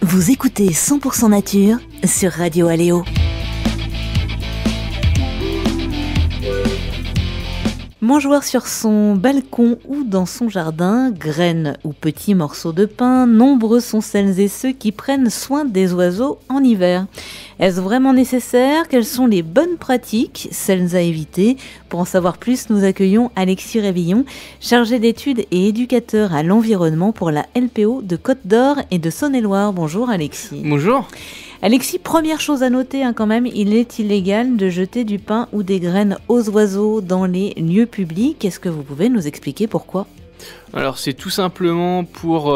Vous écoutez 100% Nature sur Radio Aléo. Mangeoire sur son balcon ou dans son jardin, graines ou petits morceaux de pain, nombreux sont celles et ceux qui prennent soin des oiseaux en hiver. Est-ce vraiment nécessaire ? Quelles sont les bonnes pratiques, celles à éviter ? Pour en savoir plus, nous accueillons Alexis Révillon, chargé d'études et éducateur à l'environnement pour la LPO de Côte-d'Or et de Saône-et-Loire. Bonjour Alexis. Bonjour. Alexis, première chose à noter quand même, il est illégal de jeter du pain ou des graines aux oiseaux dans les lieux publics. Est-ce que vous pouvez nous expliquer pourquoi ? Alors c'est tout simplement pour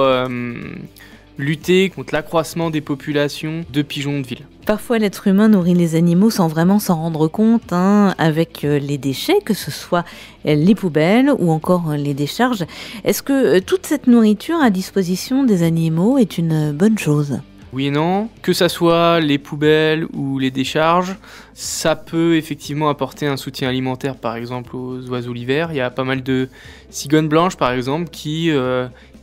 lutter contre l'accroissement des populations de pigeons de ville. Parfois l'être humain nourrit les animaux sans vraiment s'en rendre compte, avec les déchets, que ce soit les poubelles ou encore les décharges. Est-ce que toute cette nourriture à disposition des animaux est une bonne chose ? Oui et non, que ça soit les poubelles ou les décharges, ça peut effectivement apporter un soutien alimentaire par exemple aux oiseaux l'hiver. Il y a pas mal de cigognes blanches par exemple qui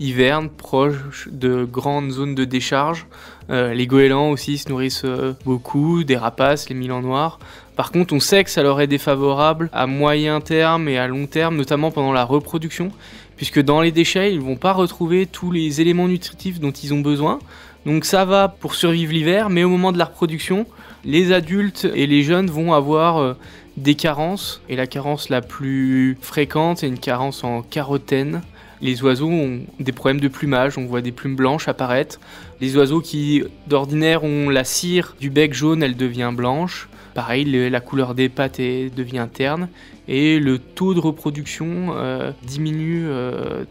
hivernent proches de grandes zones de décharge. Les goélands aussi se nourrissent beaucoup, des rapaces, les milans noirs. Par contre, on sait que ça leur est défavorable à moyen terme et à long terme, notamment pendant la reproduction, puisque dans les déchets, ils ne vont pas retrouver tous les éléments nutritifs dont ils ont besoin. Donc ça va pour survivre l'hiver, mais au moment de la reproduction, les adultes et les jeunes vont avoir des carences. Et la carence la plus fréquente, c'est une carence en carotène. Les oiseaux ont des problèmes de plumage, on voit des plumes blanches apparaître. Les oiseaux qui d'ordinaire ont la cire du bec jaune, elle devient blanche. Pareil, la couleur des pattes devient terne. Et le taux de reproduction diminue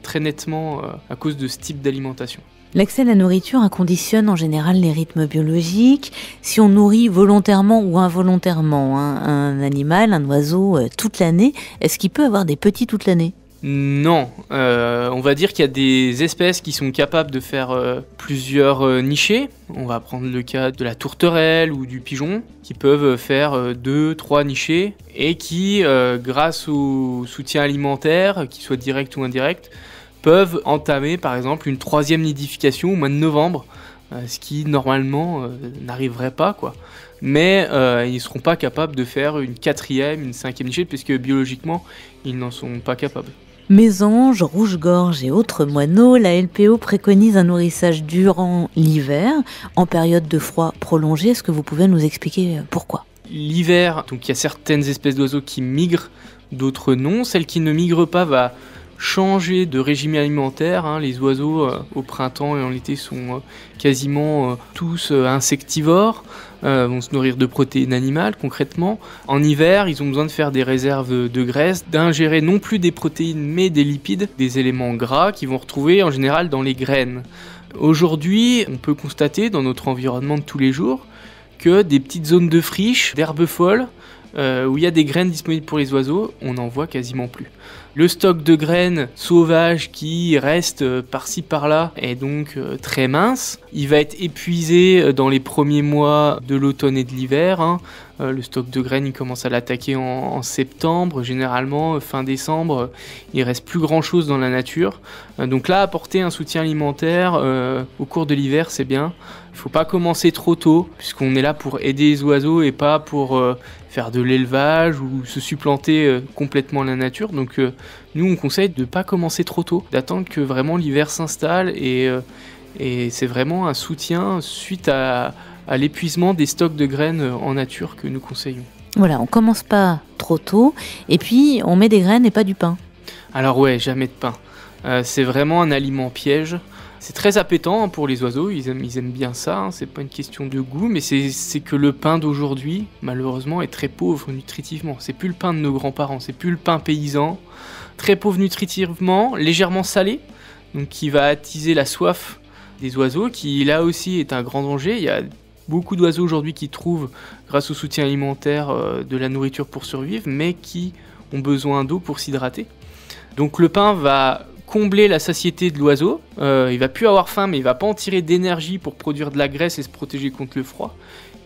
très nettement à cause de ce type d'alimentation. L'accès à la nourriture conditionne en général les rythmes biologiques. Si on nourrit volontairement ou involontairement un animal, un oiseau toute l'année, est-ce qu'il peut avoir des petits toute l'année ? Non, on va dire qu'il y a des espèces qui sont capables de faire plusieurs nichés. On va prendre le cas de la tourterelle ou du pigeon, qui peuvent faire 2-3 nichés et qui, grâce au soutien alimentaire, qu'il soit direct ou indirect, peuvent entamer par exemple une 3e nidification au mois de novembre, ce qui normalement n'arriverait pas, quoi. Mais ils ne seront pas capables de faire une 4e, une 5e nichée, puisque biologiquement, ils n'en sont pas capables. Mésanges, rouge-gorge et autres moineaux, la LPO préconise un nourrissage durant l'hiver, en période de froid prolongé. Est-ce que vous pouvez nous expliquer pourquoi ? L'hiver, donc il y a certaines espèces d'oiseaux qui migrent, d'autres non. Celles qui ne migrent pas va changer de régime alimentaire. Les oiseaux au printemps et en été sont quasiment tous insectivores, vont se nourrir de protéines animales concrètement. En hiver, ils ont besoin de faire des réserves de graisse, d'ingérer non plus des protéines mais des lipides, des éléments gras qu'ils vont retrouver en général dans les graines. Aujourd'hui, on peut constater dans notre environnement de tous les jours que des petites zones de friches, d'herbes folles, où il y a des graines disponibles pour les oiseaux, on n'en voit quasiment plus. Le stock de graines sauvages qui reste par-ci par-là est donc très mince. Il va être épuisé dans les premiers mois de l'automne et de l'hiver. Le stock de graines il commence à l'attaquer en septembre. Généralement, fin décembre, il reste plus grand-chose dans la nature. Donc là, apporter un soutien alimentaire au cours de l'hiver, c'est bien. Il ne faut pas commencer trop tôt, puisqu'on est là pour aider les oiseaux et pas pour faire de l'élevage ou se supplanter complètement la nature. Donc nous, on conseille de ne pas commencer trop tôt, d'attendre que vraiment l'hiver s'installe et c'est vraiment un soutien suite à l'épuisement des stocks de graines en nature que nous conseillons. Voilà, on commence pas trop tôt et puis on met des graines et pas du pain. Alors ouais, jamais de pain. C'est vraiment un aliment piège. C'est très appétant pour les oiseaux, ils aiment bien ça, c'est pas une question de goût, mais c'est que le pain d'aujourd'hui, malheureusement, est très pauvre nutritivement. C'est plus le pain de nos grands-parents, c'est plus le pain paysan. Très pauvre nutritivement, légèrement salé, donc qui va attiser la soif des oiseaux, qui là aussi est un grand danger. Il y a beaucoup d'oiseaux aujourd'hui qui trouvent, grâce au soutien alimentaire, de la nourriture pour survivre, mais qui ont besoin d'eau pour s'hydrater. Donc le pain va combler la satiété de l'oiseau, il va plus avoir faim mais il va pas en tirer d'énergie pour produire de la graisse et se protéger contre le froid,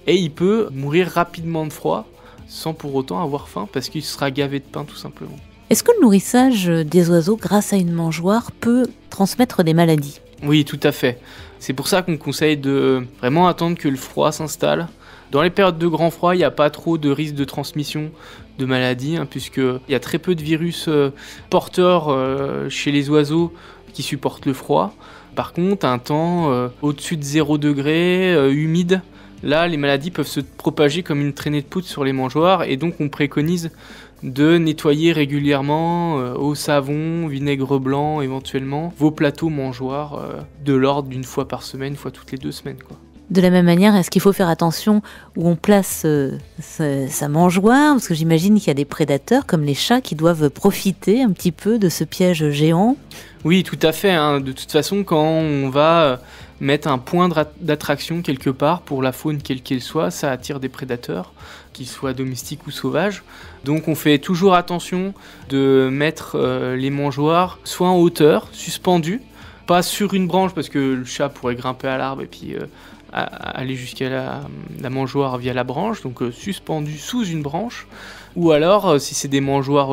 et il peut mourir rapidement de froid sans pour autant avoir faim parce qu'il sera gavé de pain tout simplement. Est-ce que le nourrissage des oiseaux grâce à une mangeoire peut transmettre des maladies ? Oui, tout à fait. C'est pour ça qu'on conseille de vraiment attendre que le froid s'installe. Dans les périodes de grand froid, il n'y a pas trop de risque de transmission de maladies, puisqu'il y a très peu de virus porteurs chez les oiseaux qui supportent le froid. Par contre, un temps au-dessus de 0 degré, humide, là, les maladies peuvent se propager comme une traînée de poudre sur les mangeoires, et donc on préconise de nettoyer régulièrement eau, savon, vinaigre blanc éventuellement, vos plateaux mangeoires de l'ordre d'une fois par semaine, une fois toutes les 2 semaines, quoi. De la même manière, est-ce qu'il faut faire attention où on place sa mangeoire? Parce que j'imagine qu'il y a des prédateurs comme les chats qui doivent profiter un petit peu de ce piège géant. Oui, tout à fait. De toute façon, quand on va mettre un point d'attraction quelque part pour la faune quelle qu'elle soit, ça attire des prédateurs, qu'ils soient domestiques ou sauvages. Donc on fait toujours attention de mettre les mangeoires soit en hauteur, suspendues, pas sur une branche parce que le chat pourrait grimper à l'arbre et puis aller jusqu'à la mangeoire via la branche, donc suspendu sous une branche, ou alors si c'est des mangeoires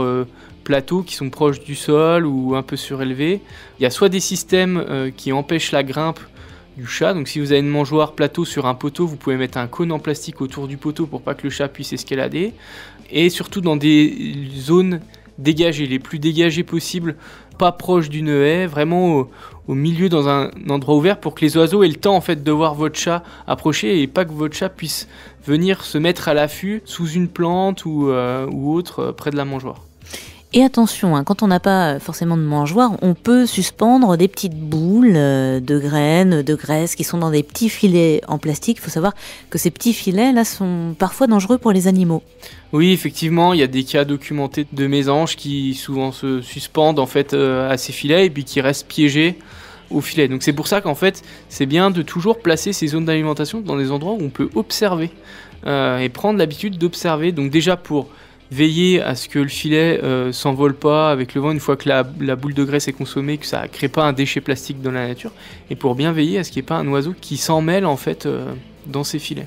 plateaux qui sont proches du sol ou un peu surélevés, il y a soit des systèmes qui empêchent la grimpe du chat, donc si vous avez une mangeoire plateau sur un poteau, vous pouvez mettre un cône en plastique autour du poteau pour pas que le chat puisse escalader, et surtout dans des zones dégagées, les plus dégagées possibles, pas proche d'une haie, vraiment au milieu dans un endroit ouvert pour que les oiseaux aient le temps en fait de voir votre chat approcher et pas que votre chat puisse venir se mettre à l'affût sous une plante ou autre près de la mangeoire. Et attention, quand on n'a pas forcément de mangeoire, on peut suspendre des petites boules de graines, de graisse qui sont dans des petits filets en plastique. Il faut savoir que ces petits filets là sont parfois dangereux pour les animaux. Oui, effectivement, il y a des cas documentés de mésanges qui souvent se suspendent en fait à ces filets et puis qui restent piégés au filet. Donc c'est pour ça qu'en fait, c'est bien de toujours placer ces zones d'alimentation dans des endroits où on peut observer et prendre l'habitude d'observer. Donc déjà pour veiller à ce que le filet s'envole pas avec le vent une fois que la boule de graisse est consommée, que ça ne crée pas un déchet plastique dans la nature, et pour bien veiller à ce qu'il n'y ait pas un oiseau qui s'en mêle en fait dans ces filets.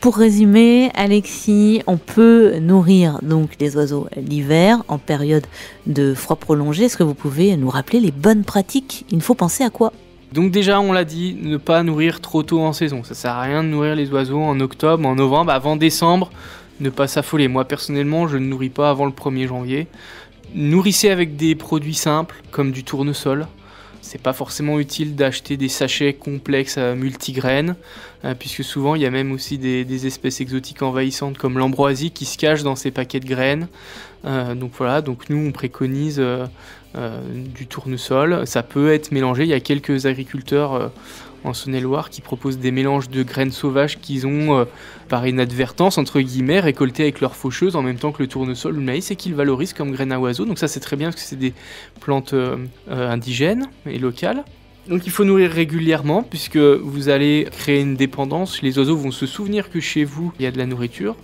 Pour résumer, Alexis, on peut nourrir donc les oiseaux l'hiver en période de froid prolongé. Est-ce que vous pouvez nous rappeler les bonnes pratiques? Il faut penser à quoi? Donc déjà, on l'a dit, ne pas nourrir trop tôt en saison. Ça sert à rien de nourrir les oiseaux en octobre, en novembre, avant décembre. Ne pas s'affoler. Moi, personnellement, je ne nourris pas avant le 1er janvier. Nourrissez avec des produits simples, comme du tournesol. C'est pas forcément utile d'acheter des sachets complexes à multigraines, puisque souvent, il y a même aussi des espèces exotiques envahissantes, comme l'ambroisie, qui se cachent dans ces paquets de graines. Donc voilà, donc nous, on préconise du tournesol. Ça peut être mélangé. Il y a quelques agriculteurs en Saône-et-Loire qui proposent des mélanges de graines sauvages qu'ils ont, par inadvertance, entre guillemets, récoltées avec leurs faucheuses en même temps que le tournesol ou le maïs et qu'ils valorisent comme graines à oiseaux. Donc ça c'est très bien parce que c'est des plantes indigènes et locales. Donc il faut nourrir régulièrement puisque vous allez créer une dépendance. Les oiseaux vont se souvenir que chez vous il y a de la nourriture.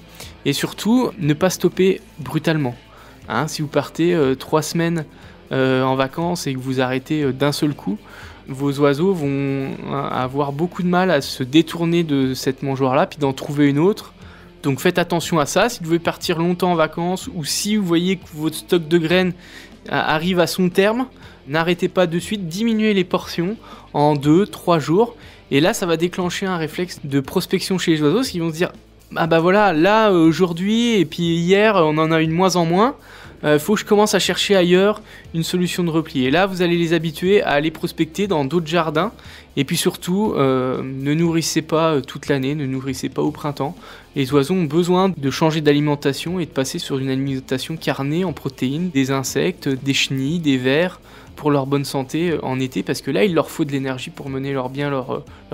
Et surtout, ne pas stopper brutalement. Si vous partez 3 semaines en vacances et que vous arrêtez d'un seul coup, vos oiseaux vont avoir beaucoup de mal à se détourner de cette mangeoire-là, puis d'en trouver une autre. Donc faites attention à ça. Si vous devez partir longtemps en vacances, ou si vous voyez que votre stock de graines arrive à son terme, n'arrêtez pas de suite, diminuez les portions en 2-3 jours. Et là, ça va déclencher un réflexe de prospection chez les oiseaux, parce qu'ils vont se dire « Ah bah voilà, là, aujourd'hui, et puis hier, on en a eu de moins en moins. Faut que je commence à chercher ailleurs une solution de repli. » Et là, vous allez les habituer à aller prospecter dans d'autres jardins. Et puis surtout, ne nourrissez pas toute l'année, ne nourrissez pas au printemps. Les oiseaux ont besoin de changer d'alimentation et de passer sur une alimentation carnée en protéines, des insectes, des chenilles, des vers, pour leur bonne santé en été, parce que là, il leur faut de l'énergie pour mener leur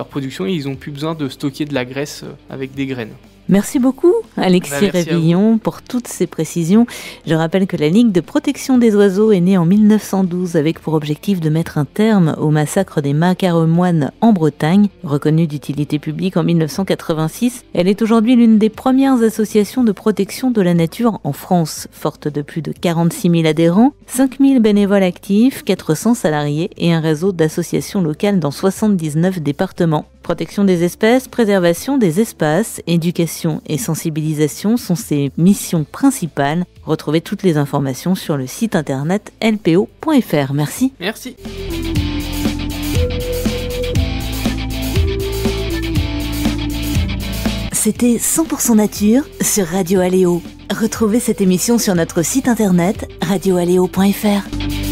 production et ils n'ont plus besoin de stocker de la graisse avec des graines. Merci beaucoup Alexis Révillon pour toutes ces précisions. Je rappelle que la Ligue de protection des oiseaux est née en 1912 avec pour objectif de mettre un terme au massacre des macaremoines en Bretagne. Reconnue d'utilité publique en 1986, elle est aujourd'hui l'une des premières associations de protection de la nature en France, forte de plus de 46 000 adhérents, 5 000 bénévoles actifs, 400 salariés et un réseau d'associations locales dans 79 départements. Protection des espèces, préservation des espaces, éducation et sensibilisation sont ses missions principales. Retrouvez toutes les informations sur le site internet lpo.fr. Merci. Merci. C'était 100% nature sur Radio Aléo. Retrouvez cette émission sur notre site internet radioaléo.fr.